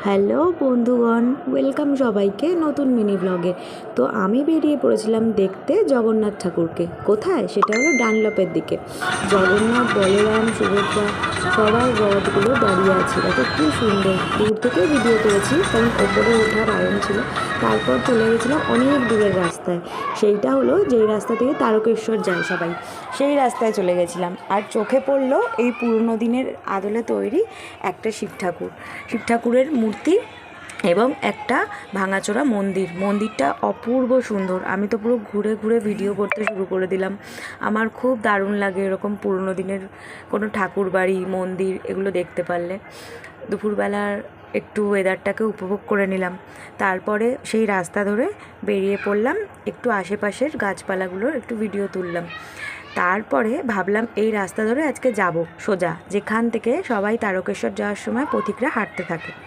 Hello বন্ধুগণ, welcome সবাইকে নতুন মিনি ব্লগে। তো আমি বেরিয়ে পড়েছিলাম দেখতে জগন্নাথ ঠাকুরকে। কোথায়? সেটা হলো ডানলপের দিকে। জগন্নাথ, বলরাম, সুভদ্রা সবার রথগুলো দাঁড়িয়ে আছে। দেখো কি সুন্দর, দূর থেকে ভিডিও করেছি কারণ ওপরে ওঠা বারণ ছিল। তারপর চলে গেছিলাম অনেক দূরের রাস্তায়, সেইটা হলো যেই রাস্তা থেকে তারকেশ্বর যায় সবাই, সেই রাস্তায় চলে গেছিলাম। আর চোখে পড়লো এই পুরনো দিনের আদলে তৈরি একটা শিব ঠাকুরের মূর্তি এবং একটা ভাঙাচোরা মন্দিরটা অপূর্ব সুন্দর। আমি তো পুরো ঘুরে ঘুরে ভিডিও করতে শুরু করে দিলাম। আমার খুব দারুণ লাগে এরকম পুরনো দিনের কোনো ঠাকুর বাড়ি, মন্দির এগুলো দেখতে পারলে। দুপুরবেলার একটু ওয়েদারটাকে উপভোগ করে নিলাম, তারপরে সেই রাস্তা ধরে বেরিয়ে পড়লাম, একটু আশেপাশের গাছপালাগুলোর একটু ভিডিও তুললাম। তারপরে ভাবলাম এই রাস্তা ধরে আজকে যাব সোজা, যেখান থেকে সবাই তারকেশ্বর যাওয়ার সময় পথিকরা হাঁটতে থাকে।